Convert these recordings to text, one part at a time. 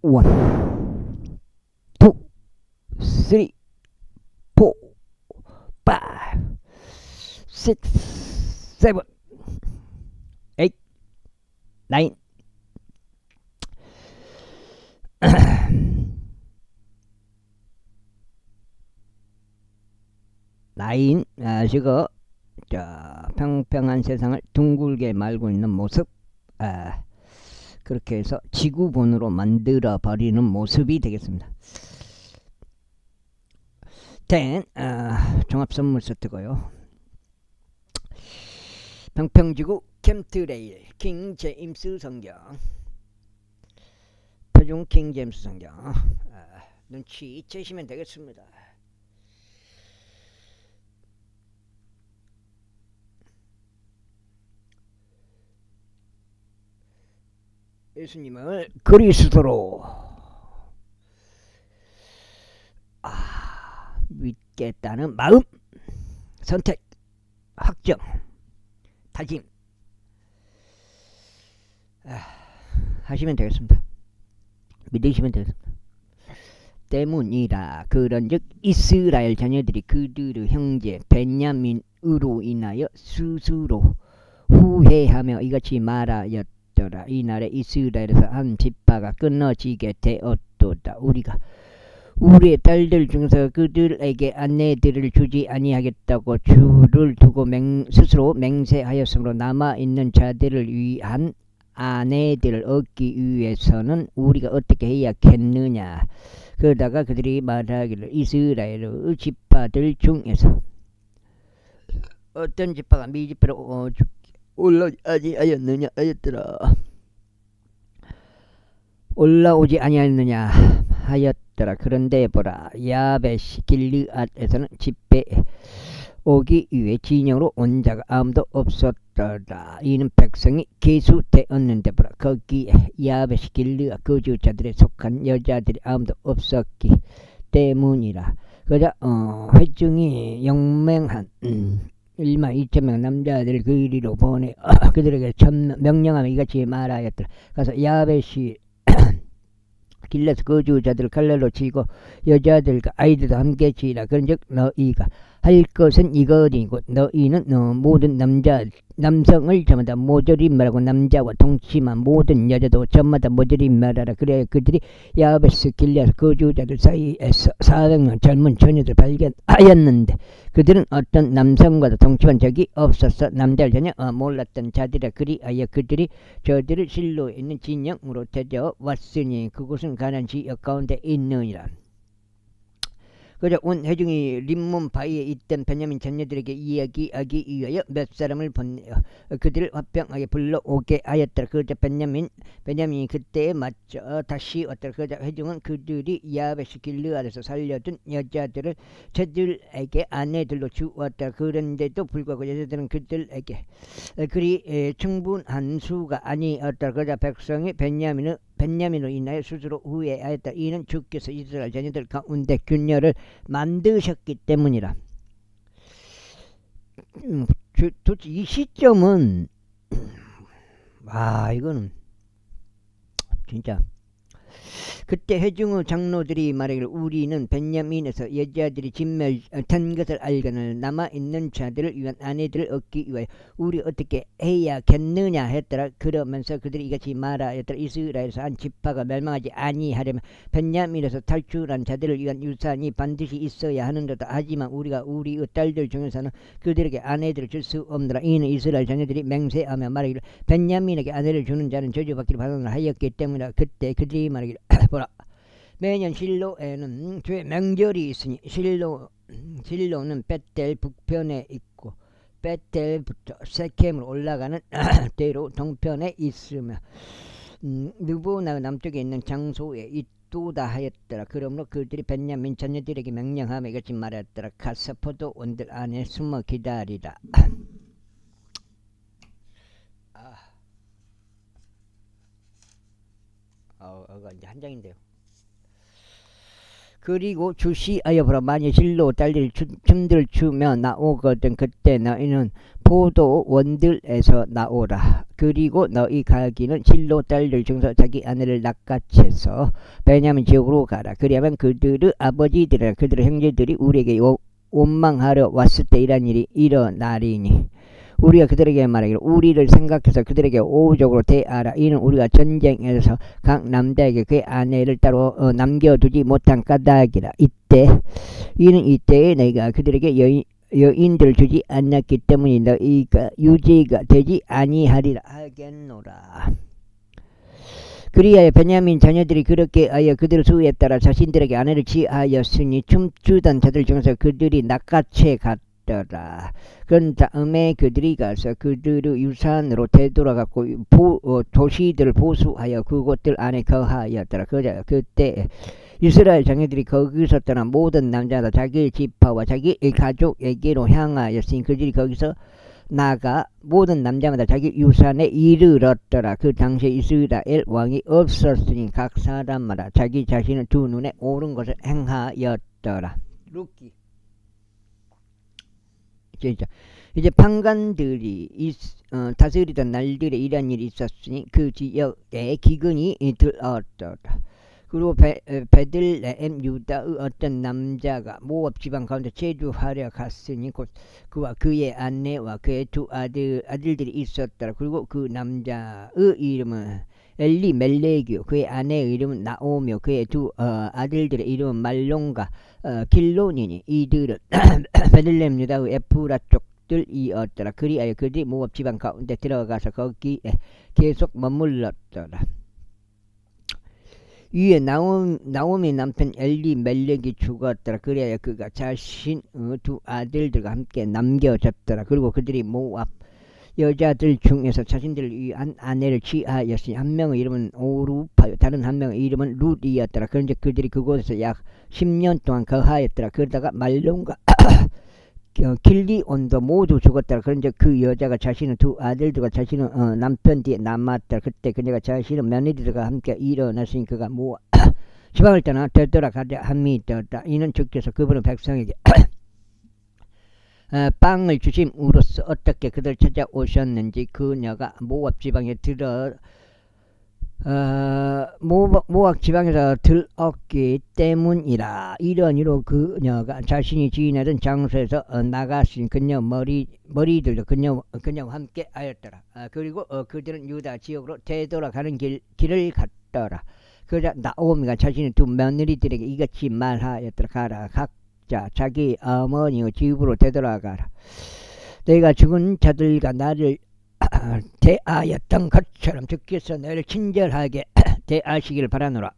원, 투, 쓰리, 포, 파이브, 식스, 세븐, 에잇, 나인. 나인 아시고 자 평평한 세상을 둥글게 말고 있는 모습, 그렇게 해서 지구본으로 만들어 버리는 모습이 되겠습니다. 10 종합선물 세트고요. 평평지구 캠트레일 킹 제임스 성경, 표준 킹 제임스 성경, 눈치 채시면 되겠습니다. 예수님을 그리스도로 믿겠다는 마음, 선택, 확정, 다짐 하시면 되겠습니다. 믿으시면 되겠습니다. 때문이라. 그런즉 이스라엘 자녀들이 그들의 형제 베냐민으로 인하여 스스로 후회하며 이같이 말하였더라. 이날에 이스라엘에서 한 지파가 끊어지게 되었도다. 우리가 우리의 딸들 중에서 그들에게 아내들을 주지 아니하겠다고 주를 두고 스스로 맹세하였으므로 남아있는 자들을 위한 아내들을 얻기 위해서는 우리가 어떻게 해야겠느냐. 그러다가 그들이 말하기를 이스라엘의 지파들 중에서 어떤 지파가 미지파로 올라오지 아니하였느냐 하였더라. 올라오지 아니하였느냐 하였더라. 그런데 보라, 야베시 길르앗에서는 집회 오기 위해 진영으로 온 자가 아무도 없었더라. 이는 백성이 계수되었는데 보라, 거기에 야베시 길르앗 거주자들에 속한 여자들이 아무도 없었기 때문이라. 그자 회중이 영맹한 1만 2천 명 남자들을 그리로 보내 그들에게 명령하며 이같이 말하였더라. 가서 야베시 길레스 거주자들을 칼날로 치고 여자들과 아이들도 함께 치라. 그런즉 너희가 할 것은 이거니고 너희는 모든 남성을 저마다 모조리 말하고 남자와 동침한 모든 여자도 저마다 모조리 말하라. 그래야 그들이 야베스 길레스 거주자들 사이에서 400명 젊은 처녀들 발견하였는데 그들은 어떤 남성과도 동침한 적이 없었어. 남자를 전혀 몰랐던 자들이라. 그리하여 그들이 저들을 실로에 있는 진영으로 데려왔으니 그곳은 가나안 지역 가운데 있느니라. 그저 온 회중이 림몬 바위에 있던 베냐민 자녀들에게 이야기하기 위하여 몇 사람을 보내어 그들을 화평하게 불러오게 하였더라. 그저 베냐민이 그때에 맞춰 다시 왔더라. 그저 회중은 그들이 야베스 길르앗에서 살려둔 여자들을 저들에게 아내들로 주었더라. 그런데도 불구하고 여자들은 그들에게 그리 충분한 수가 아니었더라. 그저 백성이 베냐민으로 인하여 스스로 후회하였다. 이는 주께서 이스라엘 자녀들 가운데 균열을 만드셨기 때문이라. 도대체 이 시점은 이거는 진짜 그때 회중의 장로들이 말하기를 우리는 베냐민에서 여자들이 진멸된 것을 알거늘 남아있는 자들을 위한 아내들을 얻기 위하여 우리 어떻게 해야겠느냐 했더라. 그러면서 그들이 이같이 말하였더라. 이스라엘에서 한 지파가 멸망하지 아니하려면 베냐민에서 탈출한 자들을 위한 유산이 반드시 있어야 하는도다. 하지만 우리가 우리의 딸들 중에서는 그들에게 아내들을 줄 수 없느라. 이는 이스라엘 자녀들이 맹세하며 말하기를 베냐민에게 아내를 주는 자는 저주받기를 바라노라 하였기 때문이라. 그때 그들이 말하기를 보라, 매년 실로에는 주의 명절이 있으니 실로는 베텔 북편에 있고 베텔부터 세켐으로 올라가는 대로 동편에 있으며 느보나 남쪽에 있는 장소에 있도다 하였더라. 그러므로 그들이 베냐민 자녀들에게 명령하며 이같이 말하였더라. 가서 포도원들 안에 숨어 기다리라. 이제 한 장인데요. 그리고 주시하여 보라. 만일 실로 딸들 춤들 추며 나오거든 그때 너희는 포도 원들에서 나오라. 그리고 너희 가기는 실로 딸들 중에서 자기 아내를 낚아채서 베냐민 지역으로 가라. 그리하면 그들의 아버지들이나 그들의 형제들이 우리에게 원망하러 왔을 때 이런 일이 일어나리니 우리가 그들에게 말하기를 우리를 생각해서 그들에게 오적으로 대하라. 이는 우리가 전쟁에서 각 남자에게 그의 아내를 따로 남겨두지 못한 까닭이라. 이는 이때에 너희가 그들에게 여인들을 주지 않았기 때문에 너희가 유죄가 되지 아니하리라 하겠노라. 그리하여 베냐민 자녀들이 그렇게 하여 그들의 수에 따라 자신들에게 아내를 취하였으니 춤추던 자들 중에서 그들이 낚아채 갔더라. 그런 다음에 그들이 가서 그들의 유산으로 되돌아갔고 도시들을 보수하여 그곳들 안에 거하였더라. 그때 이스라엘 자녀들이 거기서 떠난 모든 남자가 자기 지파와 자기 가족에게로 향하였으니 그들이 거기서 나가 모든 남자마다 자기 유산에 이르렀더라. 그 당시에 이스라엘 왕이 없었으니 각 사람마다 자기 자신의 두 눈에 옳은 것을 행하였더라. 루키. 이제 판관들이 다스리던 날들에 이런 일이 있었으니 그 지역에 기근이 들었더라. 그리고 베들레헴 유다의 어떤 남자가 모압 지방 가운데 체류하려 갔으니 곧 그와 그의 아내와 그의 두 아들들이 있었더라. 그리고 그 남자의 이름은 엘리멜렉이요 그의 아내의 이름은 나오며 그의 두 아들들의 이름은 말론과 길론이니 이들은 베들레헴 유다의 에프라 쪽들이었더라. 그리하여 그들이 모압 지방 가운데 들어가서 거기에 계속 머물렀더라. 위에 나오미 남편 엘리멜렉이 죽었더라. 그래야 그가 자신의 두 아들들과 함께 남겨졌더라. 그리고 그들이 모압 여자들 중에서 자신들을 위한 아내를 취하였으니 한 명의 이름은 오루파요 다른 한 명의 이름은 룻이었더라. 그런데 그들이 그곳에서 약 10년 동안 거하였더라. 그러다가 말론과 길리온도 모두 죽었더라. 그런데 그 여자가 자신의 두 아들들과 자신의 남편 뒤에 남았더라. 그때 그녀가 자신의 며느리들과 함께 일어났으니 그가 모압 지방을 떠나 되돌아가려 함이 되었다. 이는 주께서 그분의 백성에게 빵을 주심으로써 어떻게 그들 찾아오셨는지 그녀가 모압 지방에 모압 지방에서 들었기 때문이라. 이런 이유로 그녀가 자신이 지인하던 장소에서 나갔으니 그녀 머리들도 그녀와 함께 하였더라. 그리고 그들은 유다 지역으로 되돌아가는 길을 갔더라. 그러자 나오미가 자신의 두 며느리들에게 이같이 말하였더라. 가라 각자 자기 어머니의 집으로 되돌아가라. 내가 죽은 자들과 나를 대하였던 것처럼 주께서 너희를 친절하게 대하시기를 바라노라.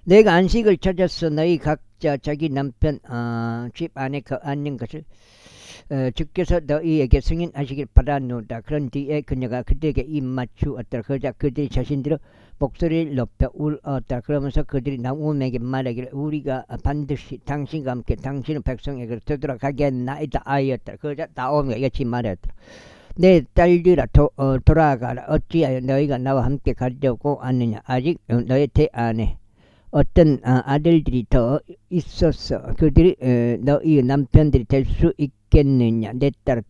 내가 안식을 찾아서 너희 각자 자기 남편 집 안에 거하는 것을 주께서 너희에게 승인하시길 바라노라. 그런 뒤에 그녀가 그들에게 입맞추었더라. 그러자 그들이 자신들의 목소리를 높여 울었더라. 그러면서 그들이 나오미에게 말하기를 우리가 반드시 당신과 함께 당신의 백성에게 되돌아가겠나이다 하였더라. 그러자 나오미가 이같이 말하였더라. 내 딸들아 돌아가라. 어찌하여 너희가 나와 함께 가려고 하느냐. 아직 너희 대 안에 어떤 아들들이 더 있어서 그들이 너희 남편들이 될 수 있겠느냐. 내 딸아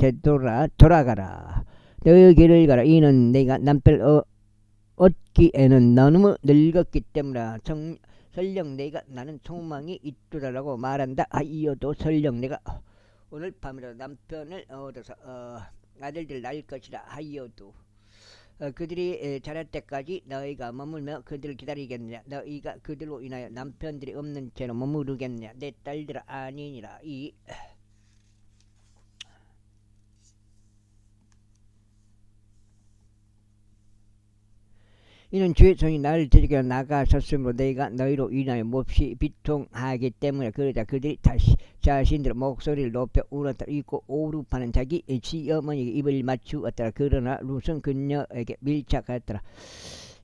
돌아가라. 너희 길을 가라. 이는 내가 남편을 얻기에는 너무 늙었기 때문이라. 설령 내가 나는 소망이 있도다라고 말한다 하여도 설령 내가 오늘 밤이라도 남편을 얻어서 아들들 낳을 것이라 하여도 그들이 자랄 때까지 너희가 머물며 그들을 기다리겠느냐. 너희가 그들로 인하여 남편들이 없는 채로 머무르겠느냐. 내 딸들아 아니니라. 이는 주의 손이 나를 데리고 나가셨으므로 내가 너희로 인하여 몹시 비통하기 때문에. 그러자 그들이 다시 자신들의 목소리를 높여 울었더라. 이고 오루파는 자기 시어머니에게 입을 맞추었더라. 그러나 룻은 그녀에게 밀착하였더라.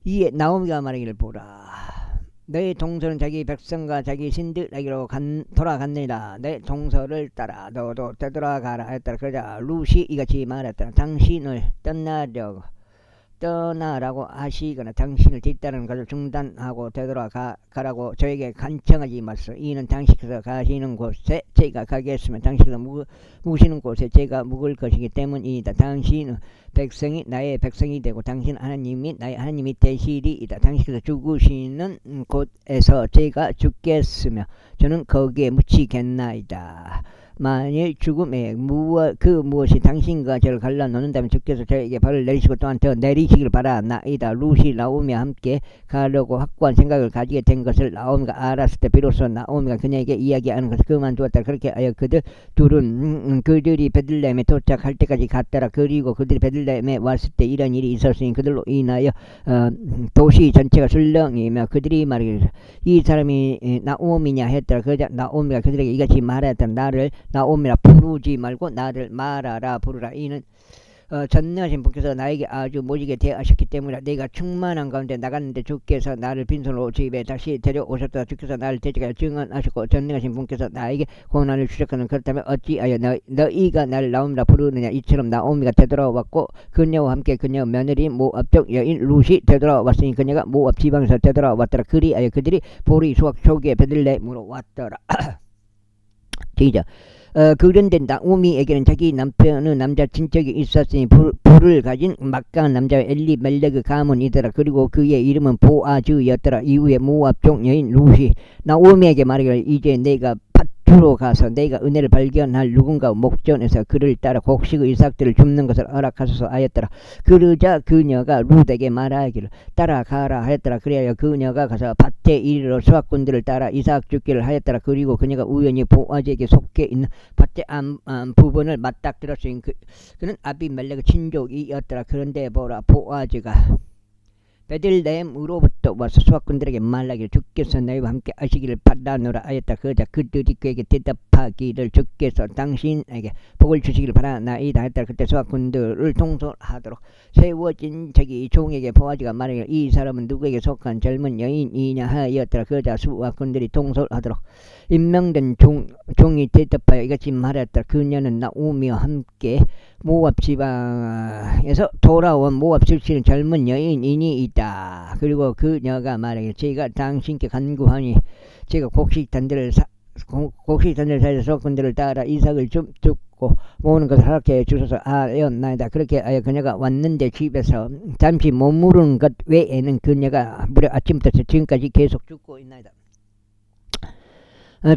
이에 나오미가 말하기를 보라. 너의 동서는 자기 백성과 자기 신들에게로 돌아갔느니라. 내 동서를 따라 너도 되돌아가라 하였더라. 그러자 룻이 이같이 말했더라. 당신을 떠나려고 떠나라고 하시거나 당신을 뒤따르는 것을 중단하고 되돌아가라고 저에게 간청하지 마소서. 이는 당신께서 가시는 곳에 제가 가겠으면 당신께서 묵으시는 곳에 제가 묵을 것이기 때문이다. 당신은 백성이 나의 백성이 되고 당신 하나님이 나의 하나님이 되시리이다. 당신께서 죽으시는 곳에서 제가 죽겠으며 저는 거기에 묻히겠나이다. 만일 죽음에 무엇이 당신과 저를 갈라놓는다면 주께서 저에게 벌을 내리시고 또한 더 내리시길 바라나이다. 룻이 나오미와 함께 가려고 확고한 생각을 가지게 된 것을 나오미가 알았을 때 비로소 나오미가 그녀에게 이야기하는 것을 그만두었다. 그렇게 하여 그들 둘은 그들이 베들레헴에 도착할 때까지 갔더라. 그리고 그들이 베들레헴에 왔을 때 이런 일이 있었으니 그들로 인하여 도시 전체가 술렁이며 그들이 말하기를 이 사람이 나오미냐 했더라. 그러자 나오미가 그들에게 이같이 말하였다. 나를 나오미라 부르지 말고 나를 말하라 부르라. 이는 전능하신 분께서 나에게 아주 모지게 대하셨기 때문이라. 내가 충만한 가운데 나갔는데 주께서 나를 빈손으로 집에 다시 데려오셨다. 주께서 나를 대적하여 증언하셨고 전능하신 분께서 나에게 고난을 주셨거든. 그렇다면 어찌하여 너희가 나를 나오미라 부르느냐. 이처럼 나오미가 되돌아왔고 그녀와 함께 그녀 며느리 모압족 여인 룻이 되돌아왔으니 그녀가 모압 지방에서 되돌아왔더라. 그리하여 그들이 보리 수확 초기에 베들레헴으로 왔더라. 시작. 그런데 나오미에게는 자기 남편의 남자 친척이 있었으니 불을 가진 막강한 남자와 엘리멜렉의 가문이더라. 그리고 그의 이름은 보아즈였더라. 이후에 모압족 여인 룻이 나오미에게 말하기를 이제 내가 밭으로 가서 내가 은혜를 발견할 누군가 목전에서 그를 따라 곡식의 이삭들을 줍는 것을 허락하소서 하였더라. 그러자 그녀가 룻에게 말하기를 따라가라 하였더라. 그래야 그녀가 가서 밭에 이르러 수확꾼들을 따라 이삭 줍기를 하였더라. 그리고 그녀가 우연히 보아즈에게 속해 있는 밭의 부분을 맞닥뜨렸으니 그는 아비멜렉의 친족이었더라. 그런데 보라, 보아즈가 베들레헴으로부터 와서 수확꾼들에게 말하기를 주께서 너희와 함께 하시기를 바라노라 하였다. 그러자 그들이 그에게 대답하기를 주께서 당신에게 복을 주시기를 바라나이다 했다. 그때 수확꾼들을 통솔하도록 세워진 자기 종에게 보아즈가 말하기를 이 사람은 누구에게 속한 젊은 여인이냐 하였더라. 그러자 수확꾼들이 통솔하도록 임명된 종이 대답하여 이같이 말했다. 그녀는 나오미와 함께 모압 지방에서 돌아온 모압 출신의 젊은 여인이니이다. 그리고 그녀가 말하기를 제가 당신께 간구하니 제가 곡식단들을 사이에서 수확꾼들을 따라 이삭을 줍고 모으는 것을 허락해 주소서 하였나이다. 그렇게 하여 그녀가 왔는데 집에서 잠시 머무르는 것 외에는 그녀가 무려 아침부터 지금까지 계속 줍고 있나이다.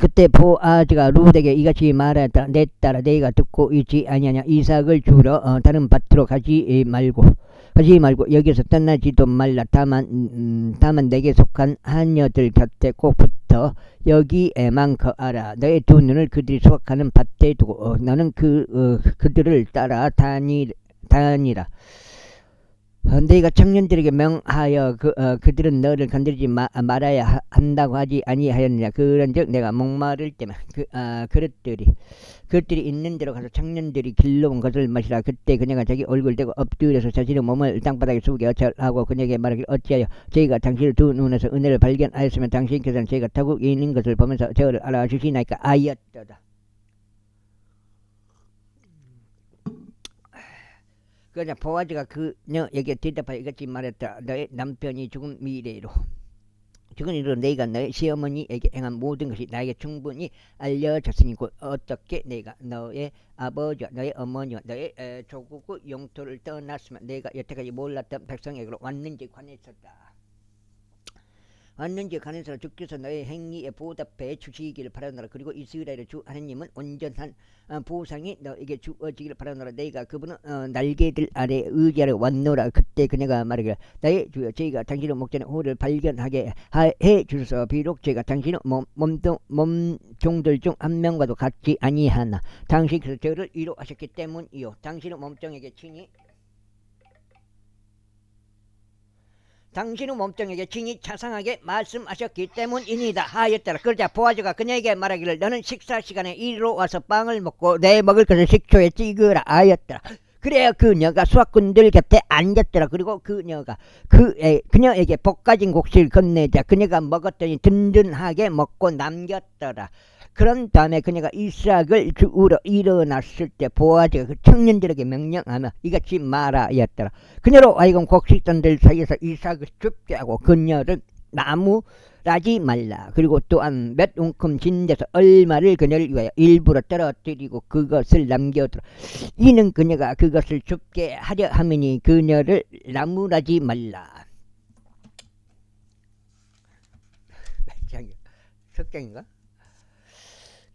그때 보아즈가 룻에게 이같이 말하였다. 내 딸아 내가 듣고 있지 아니하냐. 이삭을 주러 다른 밭으로 가지 말고 여기서 떠나지도 말라. 다만 내게 속한 하녀들 곁에 꼭 붙어 여기에만 거하라. 너의 두 눈을 그들이 수확하는 밭에 두고 너는 그들을 따라 다니라. 내가 청년들에게 명하여 그들은 너를 건드리지 말아야 한다고 하지 아니하였느냐. 그런즉 내가 목마를 때면 그릇들이 있는 데로 가서 청년들이 길러온 것을 마시라. 그때 그녀가 자기 얼굴 대고 엎드려서 자신의 몸을 땅바닥에 숙여 절하고 그녀에게 말하기를 어찌하여 저희가 당신의 두 눈에서 은혜를 발견하였으면 당신께서는 저희가 타국 있는 것을 보면서 저를 알아주시나이까 하였도다. 그러자 보아즈가 그녀에게 대답하여 이같이 말했다. 너의 남편이 죽은 이래로 내가 너의 시어머니에게 행한 모든 것이 나에게 충분히 알려졌으니 곧 어떻게 내가 너의 아버지와 너의 어머니와 너의 조국의 영토를 떠났으면 내가 여태까지 몰랐던 백성에게로 왔는지 관해서 주께서 너의 행위에 보답해 주시기를 바라노라. 그리고 이스라엘의 주 하나님은 온전한 보상이 너에게 주어지기를 바라노라. 내가 그분은 날개들 아래 의지하러 왔노라. 그때 그녀가 말하기를 나의 주여 저희가 당신의 목전에 호를 발견하게 해 주소서. 비록 제가 당신의 몸종들 중 한 명과도 같지 아니하나 당신께서 저를 위로하셨기 때문이요 당신의 몸종에게 친히 자상하게 말씀하셨기 때문이니다 하였더라. 그러자 보아즈가 그녀에게 말하기를 너는 식사 시간에 이리로 와서 빵을 먹고 내 먹을 것을 식초에 찍으라 하였더라. 그래야 그녀가 수확꾼들 곁에 앉았더라. 그리고 그녀에게 볶아진 곡식을 건네자 그녀가 먹었더니 든든하게 먹고 남겼더라. 그런 다음에 그녀가 이삭을 주우러 일어났을 때 보아즈가 그 청년들에게 명령하며 이같이 말하였더라. 그녀로 하여금 곡식단들 사이에서 이삭을 죽게 하고 그녀를 나무라지 말라. 그리고 또한 몇 움큼 진 데서 얼마를 그녀를 위하여 일부러 떨어뜨리고 그것을 남겨두라. 이는 그녀가 그것을 죽게 하려 함이니 그녀를 나무라지 말라. 석장인가?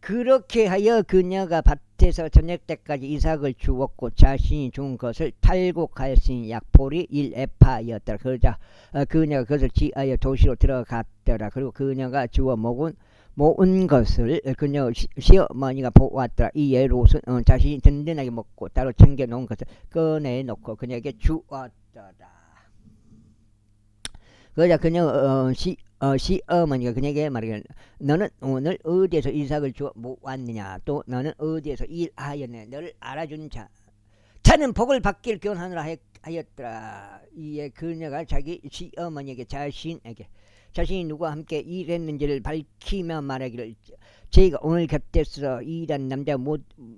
그렇게 하여 그녀가 밭에서 저녁 때까지 이삭을 주었고 자신이 준 것을 탈곡하였으니 약볼이 1에파였더라. 그러자 그녀가 그것을 지하여 도시로 들어갔더라. 그리고 그녀가 주워 모은 것을 그녀 시어머니가 보았더라. 이에 롯은 자신이 든든하게 먹고 따로 챙겨놓은 것을 꺼내놓고 그녀에게 주었더라. 그러자 그녀 시어머니가 그녀에게 말하기를 너는 오늘 어디에서 이삭을 주어 모았느냐 또 너는 어디에서 일하였느냐 너를 알아준 자는 복을 받길 교훈하느라 하였더라. 이에 그녀가 자기 시어머니에게 자신이 누구와 함께 일했는지를 밝히며 말하기를 제가 오늘 곁에서 일한 남자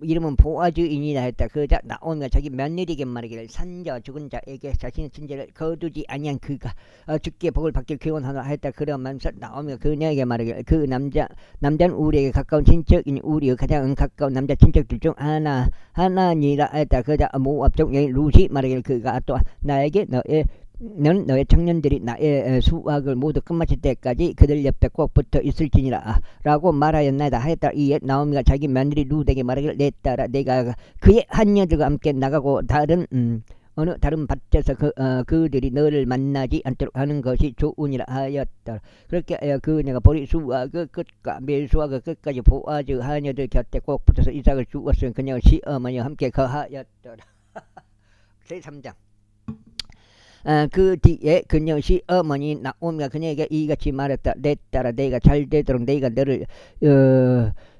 이름은 보아즈이니라 했다. 그러자 나오미가 자기 며느리에게 말하기를 산자와 죽은 자에게 자신의 친제를 거두지 아니한 그가 죽게 복을 받길 교훈하노라 했다. 그러면서 나오미가 그녀에게 말하기를 그 남자는 우리에게 가까운 친척이니 우리의 가장 가까운 남자 친척들 중 하나니라 했다. 그러자 모압 족 여인 룻이 말하기를 그가 또 나에게 너는 너의 청년들이 나의 수확을 모두 끝마칠 때까지 그들 옆에 꼭 붙어 있을지니라 라고 말하였나이다 하였다. 이에 나오미가 자기 며느리 룻에게 말하기를 내 딸아 내가 그의 한녀들과 함께 나가고 어느 다른 밭에서 그들이 너를 만나지 않도록 하는 것이 좋으니라 하였다. 그렇게 그녀가 보리 수확의 끝과 밀수확의 끝까지 보아즈 한녀들 곁에 꼭 붙어서 이삭을 주었으니 그녀가 시어머니와 함께 거하였더라. 제3장 그 뒤에 그녀 시어머니 나오미가 그녀에게 이같이 말했다. 내 딸아 내가 잘 되도록 내가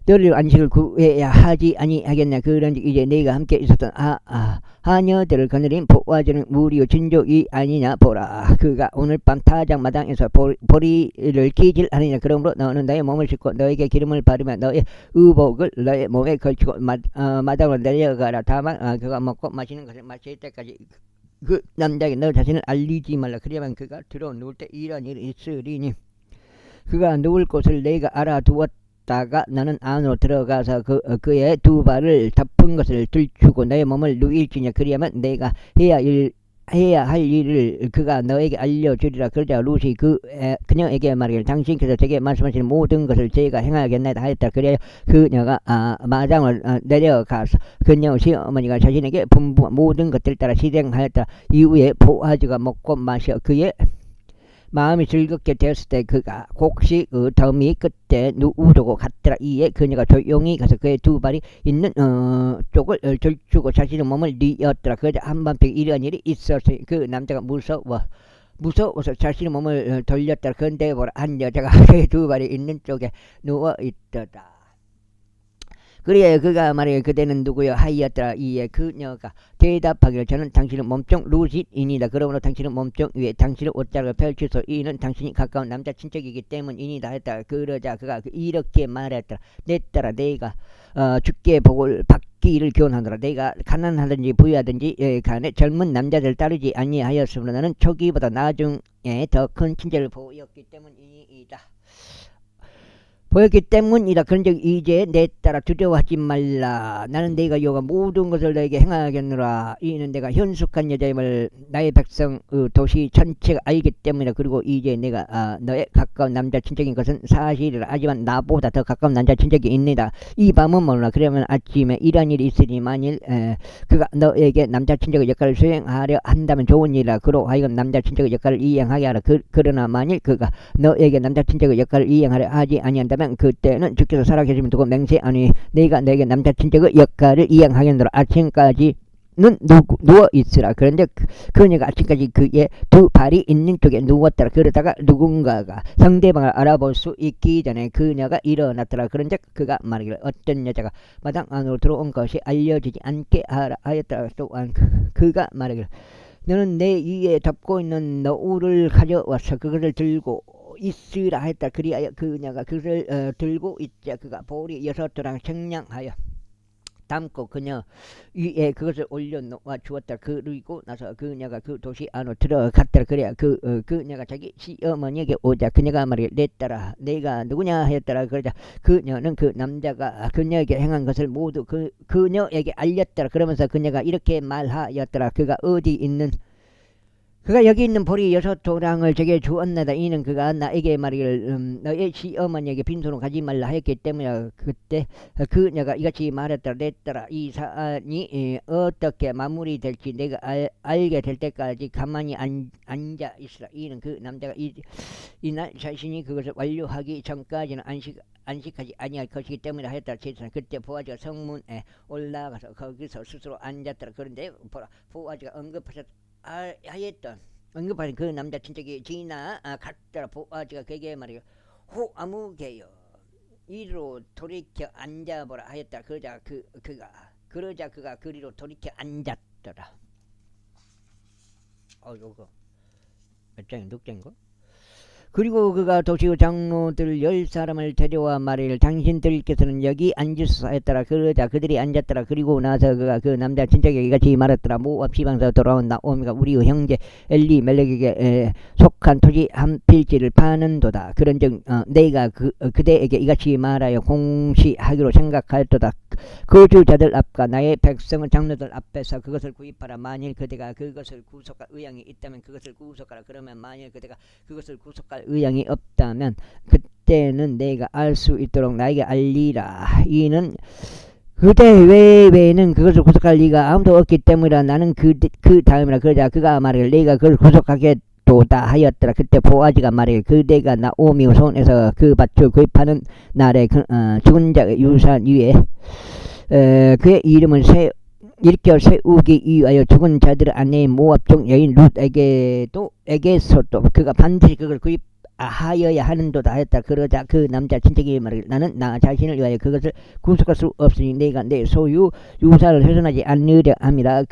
너를 안식을 구해야 하지 아니하겠냐. 그런지 이제 내가 함께 있었던 하녀들을 거느린 보아즈는 우리의 친족이 아니냐 보라. 그가 오늘 밤 타작 마당에서 보리를 기질하느냐. 그러므로 너는 너의 몸을 씻고 너에게 기름을 바르며 너의 의복을 너의 몸에 걸치고 마당으로 내려가라. 다만 그가 먹고 마시는 것을 마칠 때까지 그 남자에게 너 자신을 알리지 말라. 그래야만 그가 들어 누울 때 이런 일이 있으리니 그가 누울 곳을 내가 알아두었다가 너는 안으로 들어가서 그의 두 발을 덮은 것을 들추고 너의 몸을 누일지냐. 그래야만 내가 해야 할 일을 그가 너에게 알려주리라. 그러자 룻이 그녀에게 말하기를 당신께서 제게 말씀하시는 모든 것을 제가 행하겠나이다 하였다. 그래야 그녀가 마당을 내려가서 그녀 시어머니가 자신에게 분부한 모든 것들 따라 실행하였다. 이후에 보아즈가 먹고 마셔 그의 마음이 즐겁게 되었을 때 그가 곡식 더미 끝에 누우려고 갔더라. 이에 그녀가 조용히 가서 그의 두 발이 있는 쪽을 들추고 자신의 몸을 뉘었더라. 그러자 한밤중에 이런 일이 있었으니 그 남자가 무서워서 자신의 몸을 돌렸더라. 그런데 보라 한 여자가 그의 두 발이 있는 쪽에 누워있더라. 그리하여 그가 말하기를 그대는 누구여 하였더라. 이에 그녀가 대답하기를 저는 당신의 몸종 룻이니이다. 그러므로 당신의 몸종 위에 당신의 옷자락을 펼치소. 이는 당신이 가까운 남자 친척이기 때문이니이다 했다. 그러자 그가 이렇게 말했더라. 내 딸아 내가 주께 복을 받기를 교훈하노라. 내가 가난하든지 부유하든지 간에 젊은 남자들 따르지 아니하였으므로 나는 초기보다 나중에 더 큰 친절을 보였기 때문이니이다. 그런즉 이제 내 딸아 두려워하지 말라. 나는 내가 여호와 모든 것을 너에게 행하겠노라. 이는 내가 현숙한 여자임을 나의 백성 도시 전체가 알기 때문이다. 그리고 이제 내가 너의 가까운 남자 친척인 것은 사실이라. 하지만 나보다 더 가까운 남자 친척이 있느니라. 이 밤은 몰라. 그러면 아침에 이런 일이 있으니 만일 그가 너에게 남자 친척의 역할을 수행하려 한다면 좋은 일이라. 그로 하여금 남자 친척의 역할을 이행하게 하라. 그러나 만일 그가 너에게 남자 친척의 역할을 이행하려 하지 아니한다면 그때는 주께서 살아계시면 두고 맹세하니 내가 너에게 남자 친척의 역할을 이행하겠노라. 아침까지는 누워 있으라. 그런데 그녀가 아침까지 그의 두 발이 있는 쪽에 누웠더라. 그러다가 누군가가 상대방을 알아볼 수 있기 전에 그녀가 일어났더라. 그런즉 그가 말하기를 어떤 여자가 마당 안으로 들어온 것이 알려지지 않게 하라 하였더라. 또한 그가 말하기를 너는 내 위에 덮고 있는 너울을 가져와서 그것을 들고 있으라 했다. 그리하여 그녀가 그를 들고 있자. 그가 보리 여섯토랑 청량하여 담고 그녀 위에 그것을 올려놓아 주었다. 그리고 나서 그녀가 그 도시 안으로 들어갔더라. 그래야 그녀가 자기 시어머니에게 오자. 그녀가 말이야 내 딸아 내가 누구냐 하였더라. 그러자 그녀는 그 남자가 그녀에게 행한 것을 모두 그녀에게 알렸더라. 그러면서 그녀가 이렇게 말하였더라. 그가 어디 있는 그가 여기 있는 보리 여섯 도랑을 제게 주었나이다. 이는 그가 나에게 말이를 너의 시어머니에게 빈손으로 가지 말라 하였기 때문에 그때 그녀가 이같이 말했더라. 내 딸아 이 사안이 어떻게 마무리될지 내가 알게 될 때까지 가만히 앉아 있으라. 이는 그 남자가 이날 자신이 그것을 완료하기 전까지는 안식하지 아니할 것이기 때문에 하였다. 그때 보아즈가 성문에 올라가서 거기서 스스로 앉았더라. 그런데 보라 보아즈가 하였던 언급하는 그 남자 친척이 지나 갔더라. 보아즈가 그에게 말이요 호 아무개요 이리로 돌이켜 앉아보라 하였다. 그러자 그가 그리로 돌이켜 앉았더라. 요거 몇 장이 6장인가? 그리고 그가 도시의 장로들 10사람을 데려와 말이를 당신들께서는 여기 앉으소서 했더라. 그러자 그들이 앉았더라. 그리고 나서 그가 그 남자 친척에게 같이 말했더라. 모압 지방에서 돌아온 나오미가 우리의 형제 엘리멜렉에게 속한 토지 한 필지를 파는도다. 그런즉 내가 그대에게 이같이 말하여 공시하기로 생각하였도다. 거주자들 앞과 나의 백성은 장로들 앞에서 그것을 구입하라. 만일 그대가 그것을 구속할 의향이 있다면 그것을 구속하라. 그러면 만일 그대가 그것을 구속할 의향이 없다면 그때는 내가 알 수 있도록 나에게 알리라. 이는 그대 외에는 그것을 구속할 리가 아무도 없기 때문이라. 나는 그 다음이라. 그러자 그가 말하길 내가 그걸 구속하겠도다 하였더라. 그때 보아즈가 말하길 그대가 나오미 손에서 그 밭을 구입하는 날에 죽은 자의 유산 위에 그의 이름을 일으켜 세우기 위하여 죽은 자들의 아내인 모압종 여인 룻에게서도 그가 반드시 그걸 구입하여야 하는도다 하였다. 그러자 그 남자 친척이 말하길 나는 나 자신을 위하여 그것을 구속할 수 없으니 내가 내 소유 유산을 훼손하지 않으려 함이라.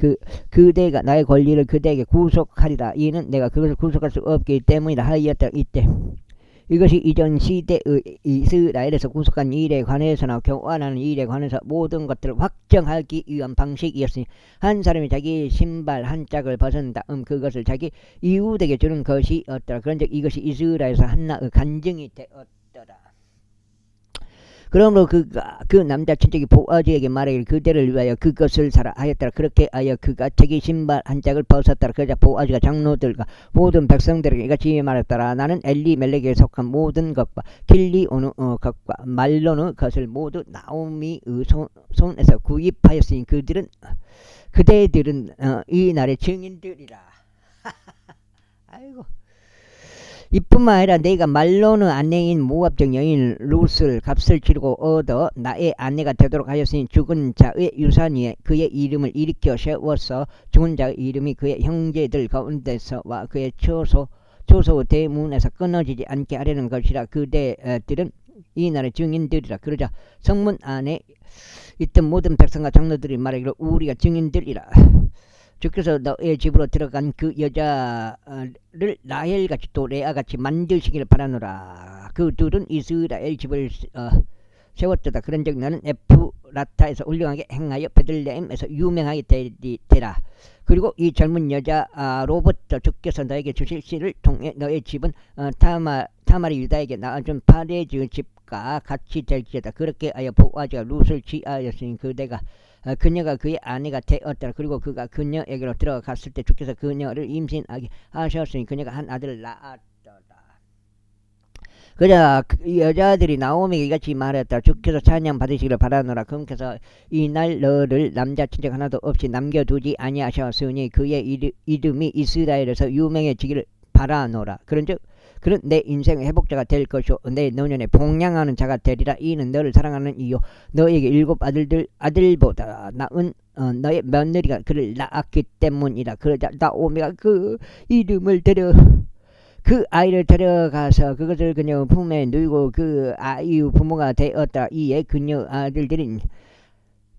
그대가 나의 권리를 그대에게 구속하리라. 이는 내가 그것을 구속할 수 없기 때문이라 하였다. 이때 이것이 이전 시대의 이스라엘에서 구속한 일에 관해서나 교환하는 일에 관해서 모든 것들을 확정하기 위한 방식이었으니 한 사람이 자기 신발 한 짝을 벗은 다음 그것을 자기 이웃에게 주는 것이었더라. 그런즉 이것이 이스라엘에서 한나의 간증이 되었더라. 그러므로 그 남자 친척이 보아즈에게 말하기를 그대를 위하여 그것을 사라 하였더라. 그렇게 하여 그가 자기 신발 한 짝을 벗었더라. 그러자 보아즈가 장로들과 모든 백성들에게 이같이 말했더라. 나는 엘리멜렉에게 속한 모든 것과 길리오는 것과 말로는 것을 모두 나오미의 손에서 구입하였으니 그대들은 이 날의 증인들이라. 아이고. 이뿐만 아니라 내가 말로는 아내인 모압적 여인 룻을 값을 치르고 얻어 나의 아내가 되도록 하였으니 죽은 자의 유산 위에 그의 이름을 일으켜 세워서 죽은 자의 이름이 그의 형제들 가운데서와 그의 처소 대문에서 끊어지지 않게 하려는 것이라. 그대들은 이 날의 증인들이라. 그러자 성문 안에 있던 모든 백성과 장로들이 말하기를 우리가 증인들이라. 주께서 너의 집으로 들어간 그 여자를 라헬같이 또 레아같이 만드시기를 바라노라. 그 둘은 이스라엘 집을 세웠도다. 그런즉 너는 에프라타에서 훌륭하게 행하여 베들레헴에서 유명하게 되라. 그리고 이 젊은 여자로부터 주께서 너에게 주실 씨를 통해 너의 집은 타말이 유다에게 낳아준 파레즈의 집과 같이 될지어다. 그렇게 하여 보아즈가 룻을 취하였으니 그녀가 그의 아내가 되었더라. 그리고 그가 그녀에게로 들어갔을 때 주께서 그녀를 임신하게 하셨으니 그녀가 한 아들을 낳았더라. 그자 여자들이 나오미에게 이같이 말했다. 주께서 찬양 받으시기를 바라노라. 그분께서 이날 너를 남자 친척 하나도 없이 남겨두지 아니하셨으니 그의 이름이 이스라엘에서 유명해지기를 바라노라. 그런즉 그는 내 인생의 회복자가 될 것이요 내 노년에 복량하는 자가 되리라. 이는 너를 사랑하는 이요 너에게 7 아들보다 나은 너의 며느리가 그를 낳았기 때문이라. 그러자 나오미가 그 아이를 데려가서 그것을 그녀 품에 누이고 그 아이의 부모가 되었다. 이에 그녀 아들들인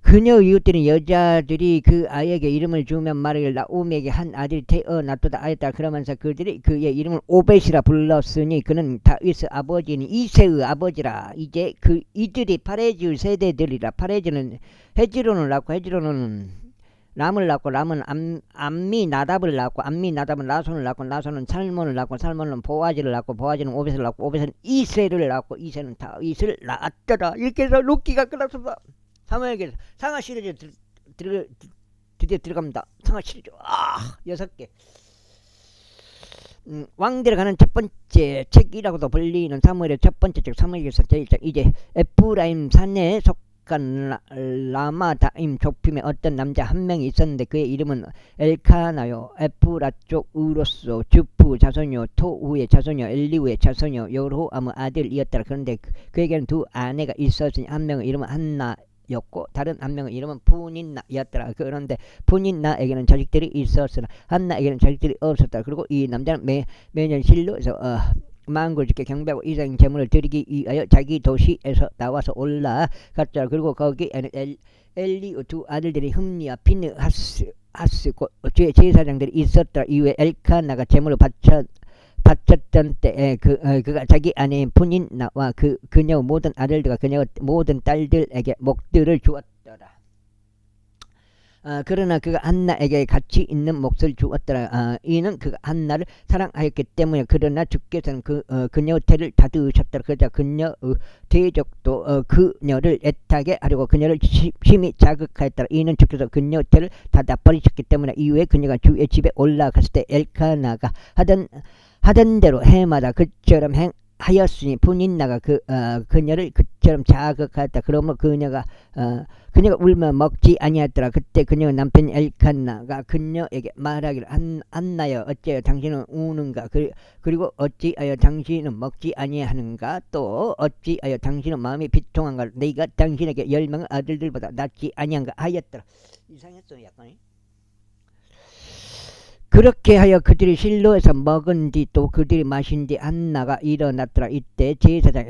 그녀 이웃들은 여자들이 그 아이에게 이름을 주면 말하길 나오미에게 한 아들이 태어났도다 하였다. 그러면서 그들이 그의 이름을 오벳이라 불렀으니 그는 다윗의 아버지니 이새의 아버지라. 이제 이들이 파레즈 세대들이라. 파레즈는 헤지론을 낳고 헤지론은 람을 낳고 람은 암미나답을 낳고 암미나답은 나손을 낳고 나손은 살몬을 낳고 살몬은 보아지를 낳고 보아지는 오벳을 낳고 오벳은 이새를 낳고 이새는 다윗을 낳았더라. 이렇게 해서 룻기가 끝났습니다. 사무엘기에서 상하 시리즈 드디어 들어갑니다. 상하 시리즈 6개. 왕들에 가는 첫 번째 책이라고도 불리는 사무엘의 첫 번째 책 사무엘기에서 제1장. 이제 에프라임 산에 속한 라마다임 족품에 어떤 남자 한 명이 있었는데 그의 이름은 엘카나요. 에프라 쪽 우로스 주프 자손요 토우의 자손요 엘리우의 자손요 여로함의 아들이었더라. 그런데 그에게는 두 아내가 있었으니 한 명의 이름은 한나 였고 다른 한 명의 이름은 푸닌나였더라. 그런데 푸닌나에게는 자식들이 있었으나 한나에게는 자식들이 없었더라. 그리고 이 남자는 매년 실로에서 만국을 지켜 경배하고 이상 제물을 드리기 위하여 자기 도시에서 나와서 올라갔더라. 그리고 거기에는 엘리우 두 아들들이 흠니와 피느하스 제사장들이 있었더라. 이후에 엘카나가 제물을 바쳤던 때에 그가 자기 아내인 푸닌나와 그녀 모든 아들들과 그녀 모든 딸들에게 목들을 주었더라. 그러나 그가 한나에게 가치 있는 몫을 주었더라. 이는 그가 한나를 사랑하였기 때문에. 그러나 주께서는 그녀 태를 닫으셨더라. 그러자 그녀의 대적도 그녀를 애타게 하려고 그녀를 심히 자극하였더라. 이는 주께서 그녀 태를 닫아 버리셨기 때문에. 이후에 그녀가 주의 집에 올라갔을 때 엘카나가 하던 대로 해마다 그처럼 하였으니 푸닌나가 그녀를 그처럼 자극하였다. 그러므로 그녀가 울며 먹지 아니하였더라. 그때 그녀의 남편 엘칸나가 그녀에게 말하기를 한나여 어찌하여 당신은 우는가? 그리고 어찌하여 당신은 먹지 아니하는가? 또 어찌하여 당신은 마음이 비통한가? 네가 당신에게 10명의 아들들보다 낫지 아니한가 하였더라. 이상했어 약간이. 그렇게 하여 그들이 실로에서 먹은 뒤 또 그들이 마신 뒤 한나가 일어났더라. 이때 제사장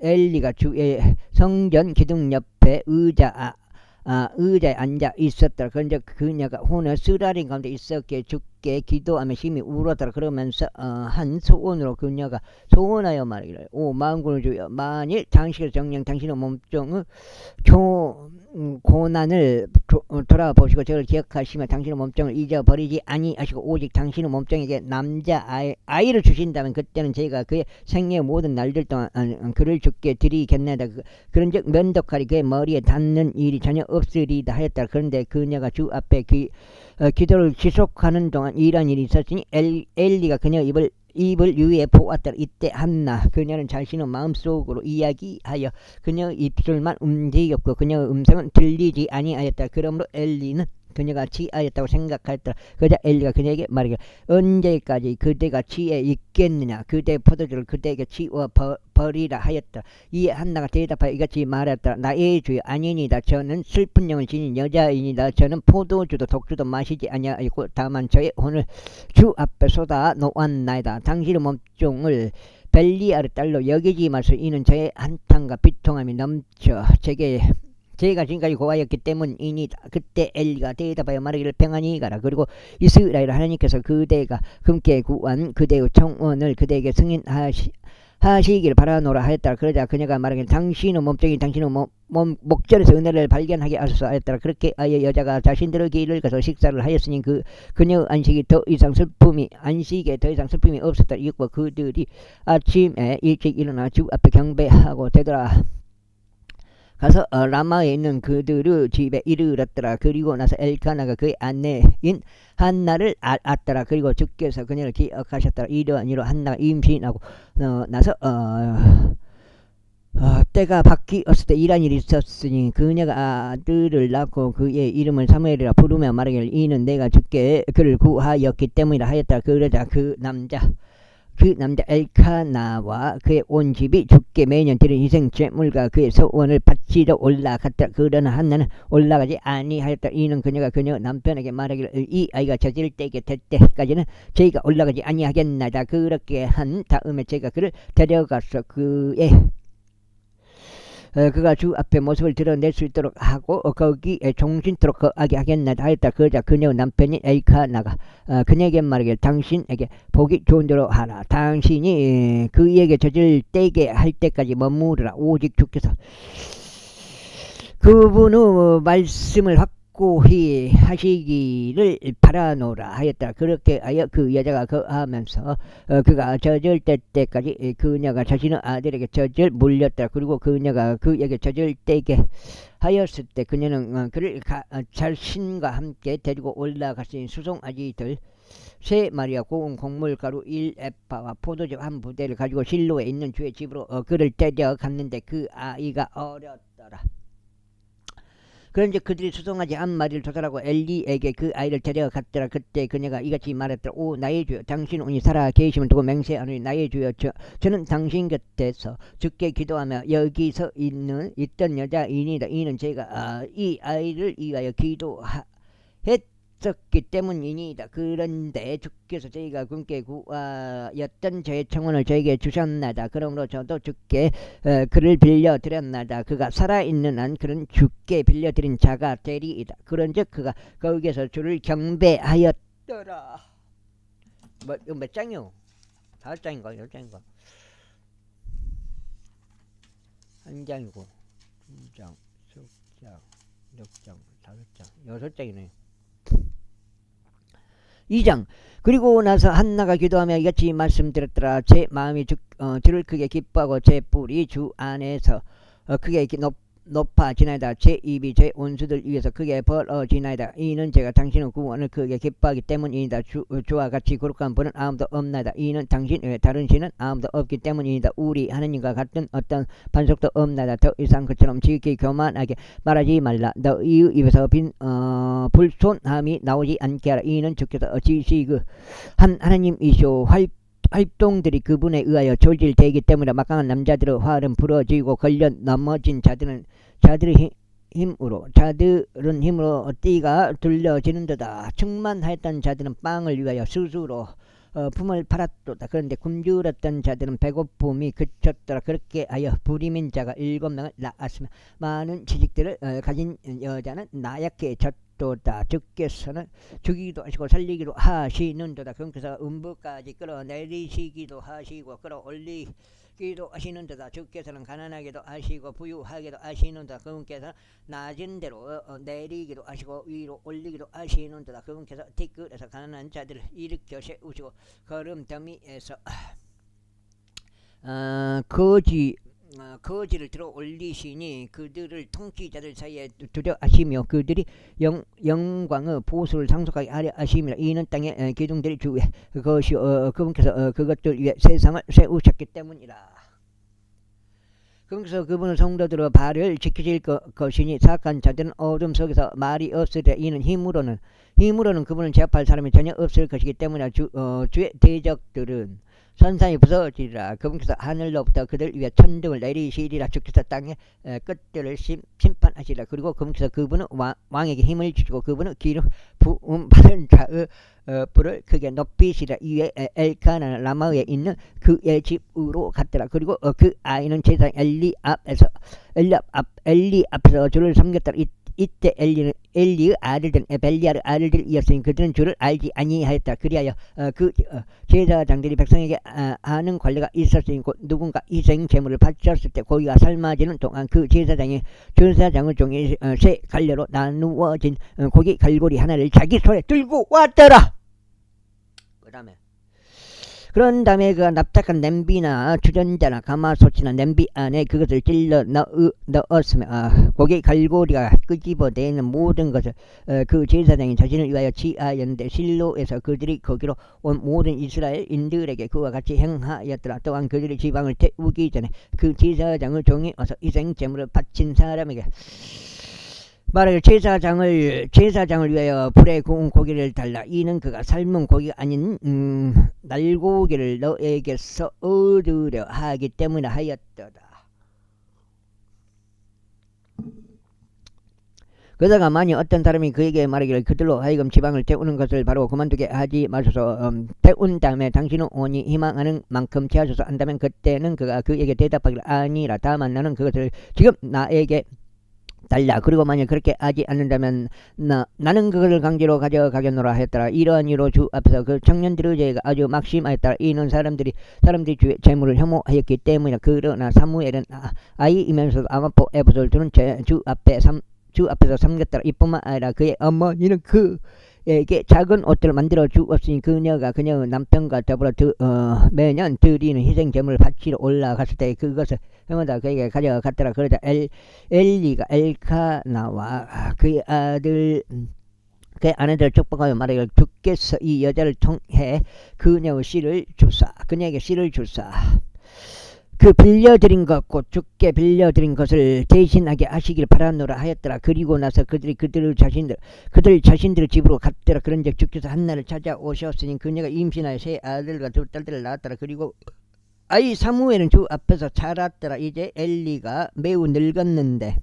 엘리가 주의 성전 기둥 옆에 의자에 앉아 있었더라. 그런데 그녀가 혼을 쓰라린 가운데 있었기에 주께 기도하며 심히 울었더라. 그러면서 한 소원으로 그녀가 소원하여 말하기를 오 만군의 주여 만일 당신의 정령 당신의 몸종의 고난을 돌아보시고 저를 기억하시며 당신의 몸종을 잊어버리지 아니하시고 오직 당신의 몸종에게 남자 아이를 주신다면 그때는 제가 그의 생애의 모든 날들 동안 그를 주께 드리겠나이다. 그런즉 면도칼이 그의 머리에 닿는 일이 전혀 없으리다 하였다. 그런데 그녀가 주 앞에 기도를 지속하는 동안 이런 일이 있었으니 엘리가 그녀 입을 유의해 보았더라. 이때 한나 그녀는 자신의 마음속으로 이야기하여 그녀의 입술만 움직였고 그녀의 음성은 들리지 아니하였다. 그러므로 엘리는 그녀가 취하였다고 생각하였더라. 그러자 엘리가 그녀에게 말하기를 언제까지 그대가 취해 있겠느냐? 그대의 포도주를 그대에게 치워 버리라 하였더라. 이에 한나가 대답하여 이같이 말하였더라. 나의 주여 아니니이다. 저는 슬픈 영을 지닌 여자이니다. 저는 포도주도 독주도 마시지 아니하였고 다만 저의 혼을 주 앞에 쏟아 놓았나이다. 당신의 몸종을 벨리알의 딸로 여기지 마소서. 이는 저의 한탄과 비통함이 넘쳐 제가 지금까지 고하였기 때문이니다. 그때 엘리가 대답하여 말하기를 평안히 가라. 그리고 이스라엘 하나님께서 그대가 금께 구한 그대의 청원을 그대에게 승인하시기를 바라노라 하였더라. 그러자 그녀가 말하기를 당신의 몸종이 당신의 목전에서 은혜를 발견하게 하소서 하였더라. 그렇게 아예 여자가 자신들의 길을 가서 식사를 하였으니 그녀의 안식에 더 이상 슬픔이 없었다. 이것과 그들이 아침에 일찍 일어나 주 앞에 경배하고 되돌아 가서 라마에 있는 그들의 집에 이르렀더라. 그리고 나서 엘카나가 그의 아내인 한나를 알았더라. 그리고 주께서 그녀를 기억하셨더라. 이러한 일로 한나가 임신하고 나서 때가 바뀌었을 때 이런 일이 있었으니 그녀가 아들을 낳고 그의 이름을 사무엘이라 부르며 말하기를 이는 내가 주께 그를 구하였기 때문이라 하였다. 그러자 그 남자 엘카나와 그의 온 집이 주께 매년 드린 희생 제물과 그의 소원을 바치러 올라갔다. 그러나 한나는 올라가지 아니하였다. 이는 그녀가 그녀 남편에게 말하기를 이 아이가 저질 때게 될 때까지는 저희가 올라가지 아니하겠나이다. 그렇게 한 다음에 제가 그를 데려가서 그의 그가 주 앞에 모습을 드러낼 수 있도록 하고 거기에 종신토록 거하게 하겠나이다 하였다. 그러자 그녀의 남편이 엘카나가 그녀에게 말하길 당신에게 보기 좋은 대로 하라. 당신이 그에게 젖을 떼게 할 때까지 머무르라. 오직 주께서 그분의 말씀을 확고히 하시기를 바라노라 하였다. 그렇게 하여 그 여자가 거하면서 그가 젖을 뗄 때까지 그녀가 자신의 아들에게 젖을 물렸다. 그리고 그녀가 그에게 젖을 떼게 하였을 때 그녀는 그를 자신과 함께 데리고 올라갔으니 수송아지들 3마리와 고운 곡물가루 1에파와 포도즙 1부대를 가지고 실로에 있는 주의 집으로 그를 데려갔는데 그 아이가 어렸더라. 그런데 그들이 수송아지 1마리를 조달하고 엘리에게 그 아이를 데려갔더라. 그때 그녀가 이같이 말했더라. 오 나의 주여, 당신 온이 살아 계심을 두고 맹세하노니 나의 주여, 저는 당신 곁에서 주께 기도하며 여기서 있던 여자이니이다. 이는 제가 이 아이를 위하여 기도했었기 때문이니이다. 그런데 주께서 저희가 군께 구하였던 저의 청혼을 저에게 주셨나이다. 그러므로 저도 주께 그를 빌려드렸나이다. 그가 살아있는 한 그는 주께 빌려드린 자가 되리이다. 그런즉 그가 거기에서 주를 경배하였더라. 이거 몇 장이요? 5장인가? 10장인가? 한 장이고 2장, 3장, 6장, 5장, 6장이네. 2장. 그리고 나서 한나가 기도하며 이같이 말씀드렸더라. 제 마음이 주를 크게 기뻐하고 제 뿔이 주 안에서 크게 높아지나이다. 제 입이 제 원수들 위해서 크게 벌어지나이다. 이는 제가 당신의 구원을 크게 기뻐하기 때문이다. 주와 같이 거룩한 분은 아무도 없나이다. 이는 당신 외에 다른 신은 아무도 없기 때문이다. 우리 하느님과 같은 어떤 반석도 없나이다. 더 이상 그처럼 지극히 교만하게 말하지 말라. 너희의 입에서 불손함이 나오지 않게 하라. 이는 주께서 지시그 한 하나님이시오. 활동들이 그분에 의하여 조질되기 때문에 막강한 남자들의 활은 부러지고 걸려 넘어진 자들은 힘으로 띠가 둘러지는도다. 충만하였던 자들은 빵을 위하여 스스로 품을 팔았도다. 그런데 굶주렸던 자들은 배고픔이 그쳤더라. 그렇게 하여 부리민 자가 7명을 낳았으며 많은 지식들을 가진 여자는 나약해졌도다. 주께서는 죽이기도 하시고 살리기도 하시는도다. 그분께서 음부까지 끌어내리시기도 하시고 끌어올리기도 하시는도다. 주께서는 가난하게도 하시고 부유하게도 하시는도다. 그분께서는 낮은 데로 내리기도 하시고 위로 올리기도 하시는도다. 그분께서 티끌에서 가난한 자들을 일으켜 세우시고 거름더미에서 거지를 들어 올리시니 그들을 통치자들 사이에 두려 하시며 그들이 영광의 보수를 상속하게 하려 하심이라. 이는 땅의 기둥들이 주에 그분께서 그것들 위에 세상을 세우셨기 때문이라. 그래서 그분은 성도들의 발을 지키실 것이니 사악한 자들은 어둠 속에서 말이 없으리라. 이는 힘으로는 그분을 제압할 사람이 전혀 없을 것이기 때문에 주의 대적들은 선산이 부서지리라. 그분께서 하늘로부터 그들 위에 천둥을 내리시리라. 주께서 땅의 끝들을 심판하시리라. 그리고 그분께서 그분은 왕에게 힘을 주시고 그분은 기름 부음 받은 자의 불을 크게 높이시리라. 이에 엘카나는 라마에 있는 그의 집으로 갔더라. 그리고 그 아이는 제사장 엘리 앞에서 주를 섬겼더라. 이때 엘리의 아들들은 벨리아의 아들들이었으니 그들은 주를 알지 아니하였다. 그리하여 그 제사장들이 백성에게 하는 관례가 있었으니 누군가 희생 제물을 바쳤을 때 고기가 삶아지는 동안 그 제사장의 종이 세 갈래로 나누어진 고기 갈고리 하나를 자기 손에 들고 왔더라. 그런 다음에 그가 납작한 냄비나 주전자나 가마솥이나 냄비 안에 그것을 찔러 넣었으며 고기 갈고리가 끄집어내는 모든 것을 그 제사장이 자신을 위하여 취하였는데 실로에서 그들이 거기로 온 모든 이스라엘인들에게 그와 같이 행하였더라. 또한 그들이 지방을 태우기 전에 그 제사장의 종이 와서 희생제물을 바친 사람에게 말하길 제사장을 위하여 불에 구운 고기를 달라. 이는 그가 삶은 고기가 아닌 날고기를 너에게서 얻으려 하기 때문에 하였더라. 그러다가 만약 어떤 사람이 그에게 말하기를 그들로 하여금 지방을 태우는 것을 바로 그만두게 하지 마소서. 태운 다음에 당신은 온이 희망하는 만큼 채하소서 한다면 그때는 그가 그에게 대답하기를 아니라 다만 나는 그것을 지금 나에게 달라. 그리고 만약 그렇게 하지 않는다면 나는 그것을 강제로 가져가겠노라 하였더라. 이러한 이유로 주 앞에서 그 청년들의 죄가 아주 막심하였더라. 이는 사람들이 주의 재물을 혐오하였기 때문이라. 그러나 사무엘은 아이이면서도 아마포 에봇을 두는 주 앞에서 섬겼더라. 이뿐만 아니라 그의 어머니는 그에게 작은 옷들을 만들어 주었으니 그녀의 남편과 더불어 매년 드리는 희생 제물을 바치러 올라갔을 때 그것을 해마다 그에게 가져갔더라. 그러자 엘리가 엘카나와 그의 아내들 축복하여 말하기를 주께서 이 여자를 통해 그녀에게 씨를 주사 그 빌려드린 것 곧 주께 빌려드린 것을 대신하게 하시길 바라노라 하였더라. 그리고 나서 그들 자신들의 집으로 갔더라. 그런즉 주께서 한나를 찾아오셨으니 그녀가 임신하여 세 아들과 두 딸들을 낳았더라. 그리고 아이 사무엘은 주 앞에서 자랐더라. 이제 엘리가 매우 늙었는데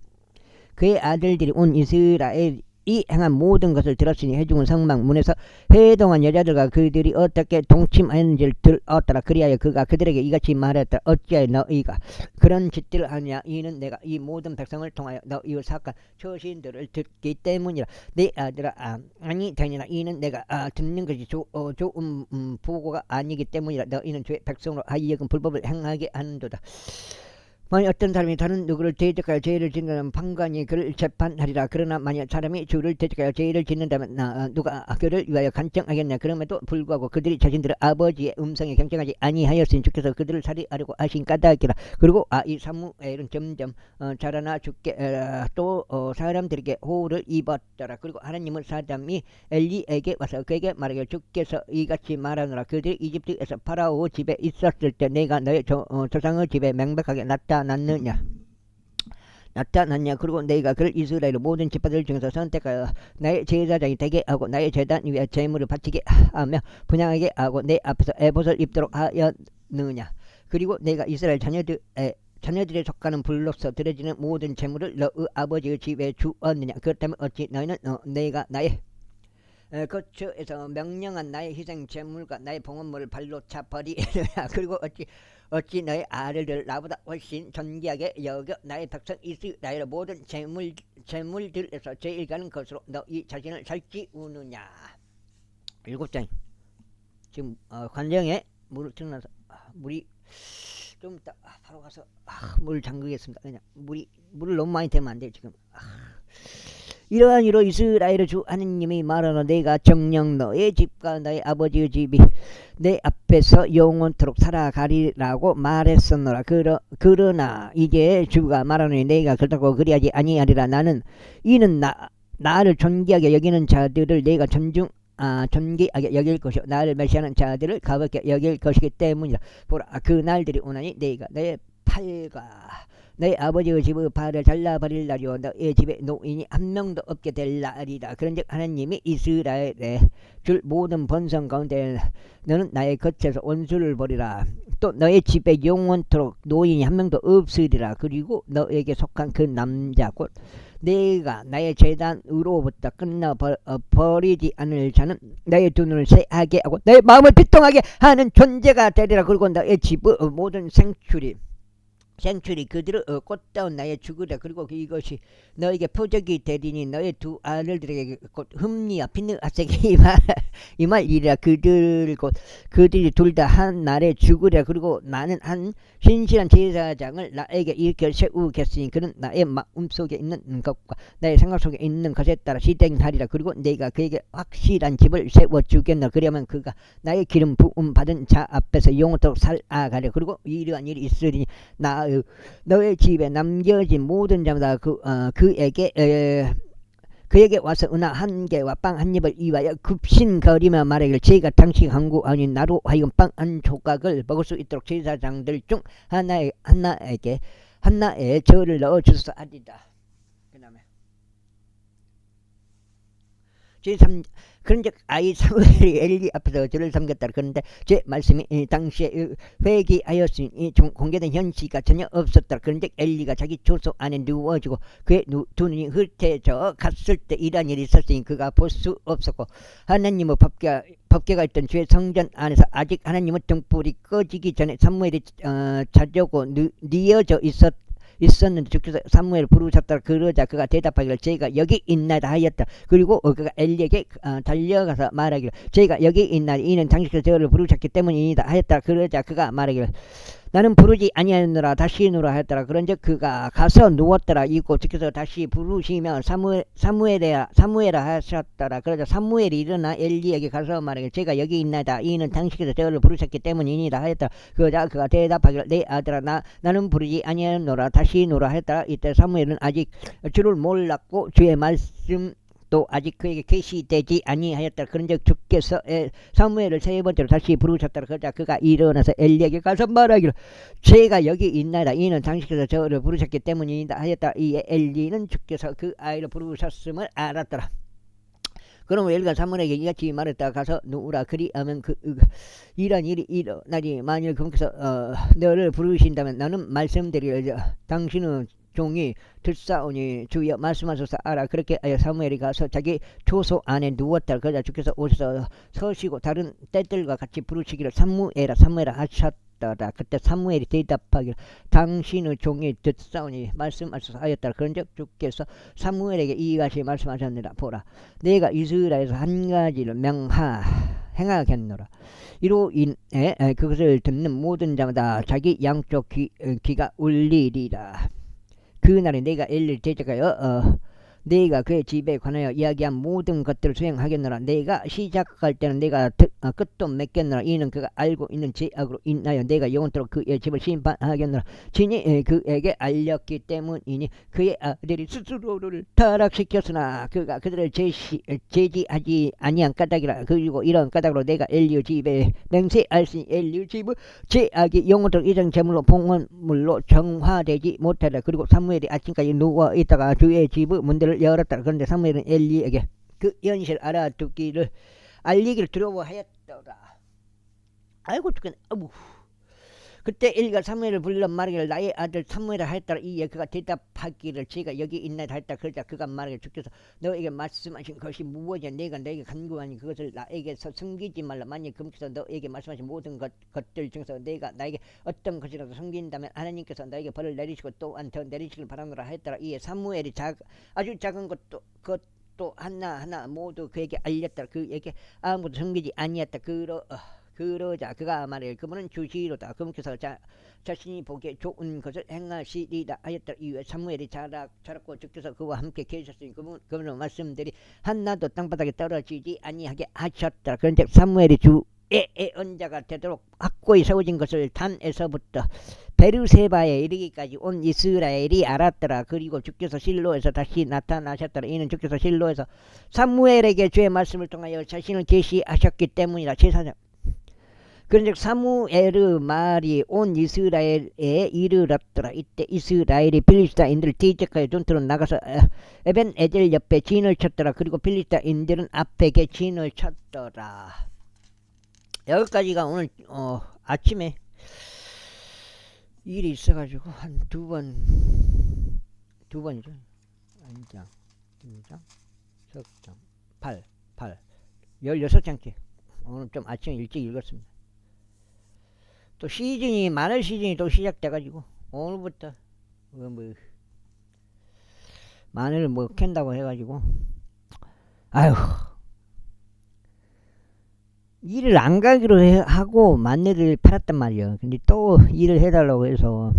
그의 아들들이 온 이스라엘이 행한 모든 것을 들었으니 회중은 성막 문에서 회동한 여자들과 그들이 어떻게 동침하였는지를 들었더라. 그리하여 그가 그들에게 이같이 말했더라. 어찌하여 너희가 그런 짓들을 하냐. 이는 내가 이 모든 백성을 통하여 너희의 사악한 처신들을 듣기 때문이라. 내 아들아 아니 되니라. 이는 내가 듣는 것이 좋은 보고가 아니기 때문이라. 너희는 주의 백성으로 하여금 불법을 행하게 하는도다. 만약 어떤 사람이 다른 누구를 대적하여 죄를 짓는다면 판관이 그를 재판하리라. 그러나 만약 사람이 주를 대적하여 죄를 짓는다면 누가 그를 위하여 간청하겠냐. 그럼에도 불구하고 그들이 자신들의 아버지의 음성에 경청하지 아니하였으니 주께서 그들을 살해하려고 하신 까닭이라. 그리고 이 사무엘은 점점 자라나 죽게 또 사람들에게 호를 입었더라. 그리고 하나님의 사람이 엘리에게 와서 그에게 말하기를 주께서 이같이 말하노라. 그들이 이집트에서 파라오 집에 있었을 때 내가 너의 조상의 집에 명백하게 나타났냐. 그리고 내가 그를 이스라엘 모든 지파들 중에서 선택하여 나의 제사장이 되게 하고 나의 제단 위에 제물을 바치게 하며 분향하게 하고 내 앞에서 에봇을 입도록 하였느냐. 그리고 내가 이스라엘 자녀들에 속하는 불로서 드려지는 모든 제물을 너의 아버지의 집에 주었느냐. 그렇다면 어찌 너희는 내가 나의 거처에서 명령한 나의 희생 제물과 나의 봉헌물을 발로 차버리느냐. 그리고 어찌 너의 아들들 나보다 훨씬 존귀하게 여겨 나의 백성 이스라엘의 모든 제물들에서 제일 가는 것으로 너희 자신을 살찌우느냐. 7장. 지금 관정에 물을 틀어놔서 물이 좀 이따 바로 가서 물 잠그겠습니다. 그냥 물을 너무 많이 대면 안 돼요 지금. 이러한 이로 이스라엘의 주 하느님이 말하노. 내가 정녕 너의 집과 너의 아버지의 집이 내 앞에서 영원토록 살아가리라고 말했었노라. 그러나 이제 주가 말하노니 내가 그렇다고 그리하지 아니하리라. 이는 나를 존귀하게 여기는 자들을 내가 존귀하게 여길 것이요 나를 멸시하는 자들을 가볍게 여길 것이기 때문이라. 보라 그 날들이 오나니 내가 너의 팔과 너희 아버지의 집의 발을 잘라버릴 날이요 너의 집에 노인이 한 명도 없게 될 날이다. 그런즉 하나님이 이스라엘에 줄 모든 번성 가운데 너는 나의 거처에서 원수를 버리라. 또 너의 집에 영원토록 노인이 한 명도 없으리라. 그리고 너에게 속한 그 남자 곧 내가 나의 재단으로부터 끝나버리지 않을 자는 너의 두 눈을 새하게 하고 너의 마음을 비통하게 하는 존재가 되리라. 그리고 너의 집의 모든 생출이 그들을 꽃다운 나의 죽으라. 그리고 이것이 너에게 표적이 되리니 너의 두 아들들에게 곧 흠니와 핀느하색이 이 말이라. 그들이 둘 다 한 날에 죽으라. 그리고 나는 한 신실한 제사장을 나에게 일으켜 세우겠으니 그는 나의 마음속에 있는 것과 나의 생각 속에 있는 것에 따라 시행하리라. 그리고 내가 그에게 확실한 집을 세워주겠노라. 그러면 그가 나의 기름 부음 받은 자 앞에서 영원토록 살아가려. 그리고 이러한 일이 있으리니 너의 집에 남겨진 모든 자마다 그에게 와서 은하 한 개와 빵 한 입을 이와여 급신거리며 말하기를 제가 당신 한구 아닌 나로 하여금 빵 한 조각을 먹을 수 있도록 제사장들 중 하나의 저를 넣어 주소서 하리라. 그 다음에 제3 그런즉 아이 사무엘이 엘리 앞에서 저를 섬겼다. 그런데 제 말씀이 당시에 회개하였으니 공개된 현시가 전혀 없었다. 그런즉 엘리가 자기 조소 안에 누워지고 그의 두 눈이 흩어져 갔을 때 이러한 일이 있었으니 그가 볼 수 없었고 하나님의 법궤가 있던 주의 성전 안에서 아직 하나님의 등불이 꺼지기 전에 사무엘이 자려고 뉘어져 있었는데 주께서 사무엘을 부르셨다. 그러자 그가 대답하기를 제가 여기 있나이다 하였다. 그리고 그가 엘리에게 달려가서 말하기를 제가 여기 있나이다. 이는 당신께서 저를 부르셨기 때문이다 하였다. 그러자 그가 말하기를 나는 부르지 아니하노라 다시 누라 하였더라. 그런즉 그가 가서 누웠더라. 이고 주께서 다시 부르시며 사무엘아 하셨더라. 그러자 사무엘이 일어나 엘리에게 가서 말하기를 제가 여기 있나이다. 이는 당신께서 저를 부르셨기 때문이니이다 하였더라. 그러자 그가 대답하기를 내 아들아 나는 부르지 아니하노라 다시 누라 하였더라. 이때 사무엘은 아직 주를 몰랐고 주의 말씀 또 아직 그에게 계시되지 아니하였다. 그런즉 주께서 사무엘을 세 번째로 다시 부르셨다. 그러자 그가 일어나서 엘리에게 가서 말하기를 제가 여기 있나이다. 이는 당신께서 저를 부르셨기 때문이다 하였다. 이에 엘리는 주께서 그 아이를 부르셨음을 알았더라. 그러면 엘리가 사무엘에게 이같이 말했다. 가서 누우라. 그리하면 이런 일이 일어나리. 만일 그분께서 너를 부르신다면 나는 말씀드리려 당신은 종이 듣사오니 주여 말씀하소서 알아. 그렇게 하여 사무엘이 가서 자기 조소 안에 누웠다. 그러자 주께서 오셔서 서시고 다른 때들과 같이 부르시기를 사무엘아 하셨더라. 그때 사무엘이 대답하기를 당신의 종이 듣사오니 말씀하소서 하였다. 그런즉 주께서 사무엘에게 이같이 말씀하셨느라. 보라 내가 이스라엘에서 한 가지를 행하겠노라. 이로 인해 그것을 듣는 모든 자마다 자기 양쪽 귀가 울리리라. 그날에 내가 엘리를 대적하여 내가 그의 집에 관하여 이야기한 모든 것들을 수행하겠노라. 내가 시작할 때는 내가 끝도 맺겠노라. 이는 그가 알고 있는 죄악으로 인하여 내가 영원토록 그의 집을 심판하겠노라. 친히 그에게 알렸기 때문이니 그의 아들이 스스로를 타락시켰으나 그가 그들을 제지하지 아니한 까닭이라. 그리고 이런 까닭으로 내가 엘리의 집에 맹세하였으니 엘리의 집은 죄악이 영원토록 이전 제물로 봉헌물로 정화되지 못하리라. 그리고 사무엘이 아침까지 누워 있다가 주의 집의 문들을 열었다. 그런데 사무엘은 엘리에게 그 현실을 알리기를 두려워하였더라. 아이고 죽겠네. 그때 엘리가 사무엘을 불러 말하기를 나의 아들 사무엘아 하였더라. 이에 그가 대답하기를 제가 여기 있나이다 하였다. 그러자 그가 말하기를 주께서 너에게 말씀하신 것이 무엇이냐. 내가 너에게 간구하니 그것을 나에게서 숨기지 말라. 만일 그분께서 너에게 말씀하신 모든 것들 중에서 내가 나에게 어떤 것이라도 숨긴다면 하나님께서 너에게 벌을 내리시고 또한 더 내리시길 바라노라 하였더라. 이에 사무엘이 아주 작은 것도 하나하나 모두 그에게 알렸더라. 그에게 아무도 숨기지 아니했다. 그러자 그가 말해 그분은 주시로다. 그분께서 자신이 보기에 좋은 것을 행하시리라 하였더라. 이후에 사무엘이 자랐고 주께서 그와 함께 계셨으니 그분은 말씀들이 하나도 땅바닥에 떨어지지 아니하게 하셨더라. 그런데 사무엘이 주의 언자가 되도록 확고히 세워진 것을 단에서부터 베르세바에 이르기까지 온 이스라엘이 알았더라. 그리고 주께서 실로에서 다시 나타나셨더라. 이는 주께서 실로에서 사무엘에게 주의 말씀을 통하여 자신을 계시하셨기 때문이라. 제사장 그런즉 사무엘의 말이 온 이스라엘에 이르렀더라. 이때 이스라엘이 필리스타인들을 대적하여 전투로 나가서 에벤에델 옆에 진을 쳤더라. 그리고 필리스타인들은 앞에 진을 쳤더라. 여기까지가 오늘 아침에 일이 있어가지고 한 두 번이죠. 1장, 2장, 석장, 16장째. 오늘 좀 아침에 일찍 읽었습니다. 또 마늘 시즌이 또 시작돼가지고 오늘부터 마늘을 캔다고 해가지고 아휴 일을 안 가기로 하고 마늘을 팔았단 말이에요. 근데 또 일을 해달라고 해서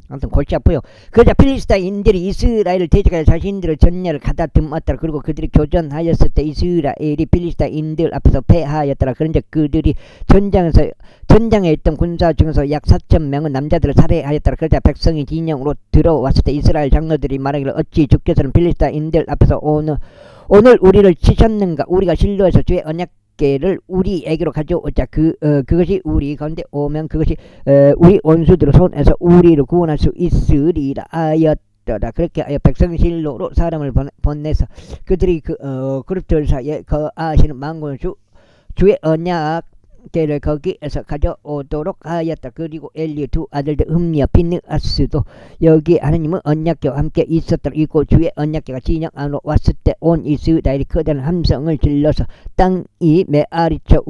아무튼 골치 아파요. 그러자 필리스타인들이 이스라엘을 대적하여 자신들의 전야를 가다듬었더라. 그리고 그들이 교전하였을 때 이스라엘이 필리스타인들 앞에서 패하였더라. 그런데 그들이 전장에 있던 군사 중에서 약 4,000명의 남자들을 살해하였더라. 그러자 백성이 진영으로 들어왔을 때 이스라엘 장로들이 말하기를 어찌 주께서는 필리스타인들 앞에서 오늘 우리를 치셨는가. 우리가 실로에서 주의 언약궤를 우리에게로 가져오자. 그것이 우리 가운데 오면 그것이 우리 원수들의 손에서 우리를 구원할 수 있으리라 하였더라. 있었더라. 그렇게 하여 백성실로로 사람을 보내서 그들이 그룹들 사이에 거하시는 만군주 주의 언약궤를 거기에서 가져오도록 하였다. 그리고 엘리 두 아들들 흠리와 비느하스도 여기 하나님은 언약궤와 함께 있었더라. 이고 주의 언약궤가 진영 안으로 왔을 때 온 이스라엘이 커다란 함성을 질러서 땅이 메아리쳐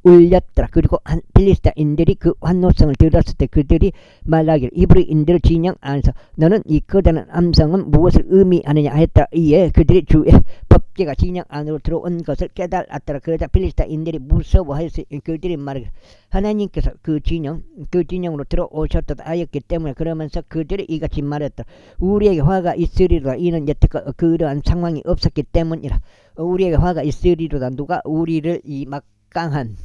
울렸더라. 그리고 필리스타인들이 그 환호성을 들었을 때 그들이 말하기를 이브리인들 진영 안에서 너는 이 커다란 함성은 무엇을 의미하느냐 하였다. 이에 그들이 주의 법궤가 진영 안으로 들어온 것을 깨달았더라. 그러자 필리스타인들이 무서워하였으니 그들이 말하기를 하나님께서 그 진영으로 들어오셨다 하였기 때문에 그러면서 그들이 이같이 말했다. 우리에게 화가 있으리로다. 이는 여태껏 그러한 상황이 없었기 때문이라. 우리에게 화가 있으리로다. 누가 우리를 이 막강한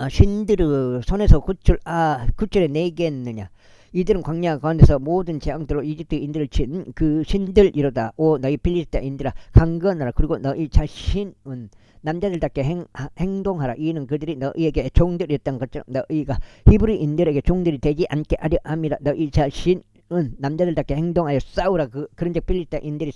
신들의 손에서 구출해 내겠느냐. 이들은 광야 가운데서 모든 재앙들로 이집트인들을 친 그 신들이로다. 오 너희 필리스타인들아 강건하라. 그리고 너희 자신은 남자들답게 행동하라. 이는 그들이 너희에게 종들이었던 것처럼 너희가 히브리인들에게 종들이 되지 않게 하려 함이라. 너희 자신은 남자들답게 행동하여 싸우라. 그런즉 필리스타인들이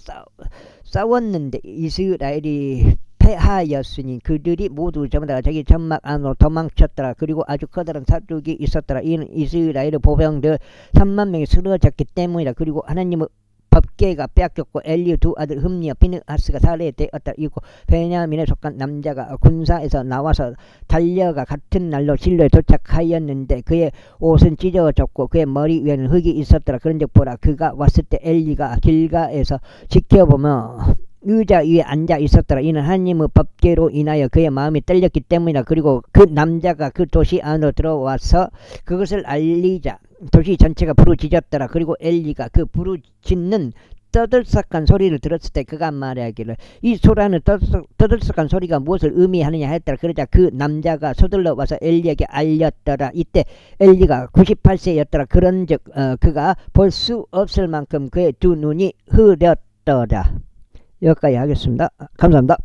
싸웠는데 이스라엘이 패하였으니 그들이 모두 전부 다 자기 전막 안으로 도망쳤더라. 그리고 아주 커다란 사륙이 있었더라. 이는 이스라엘의 보병들 3만 명이 쓰러졌기 때문이라. 그리고 하나님의 법궤가 빼앗겼고 엘리 두 아들 흠리와 비느하스가 살해되었다. 이고 베냐민에 속한 남자가 군사에서 나와서 달려가 같은 날로 실로에 도착하였는데 그의 옷은 찢어졌고 그의 머리 위에는 흙이 있었더라. 그런즉 보라 그가 왔을 때 엘리가 길가에서 지켜보며 의자 위에 앉아 있었더라. 이는 하나님의 법궤로 인하여 그의 마음이 떨렸기 때문이라. 그리고 그 남자가 그 도시 안으로 들어와서 그것을 알리자 도시 전체가 부르짖었더라. 그리고 엘리가 그 부르짖는 떠들썩한 소리를 들었을 때 그가 말하기를 이 소라는 떠들썩한 소리가 무엇을 의미하느냐 했더라. 그러자 그 남자가 서둘러 와서 엘리에게 알렸더라. 이때 엘리가 98세였더라. 그런즉 그가 볼 수 없을 만큼 그의 두 눈이 흐렸더라. 여기까지 하겠습니다. 감사합니다.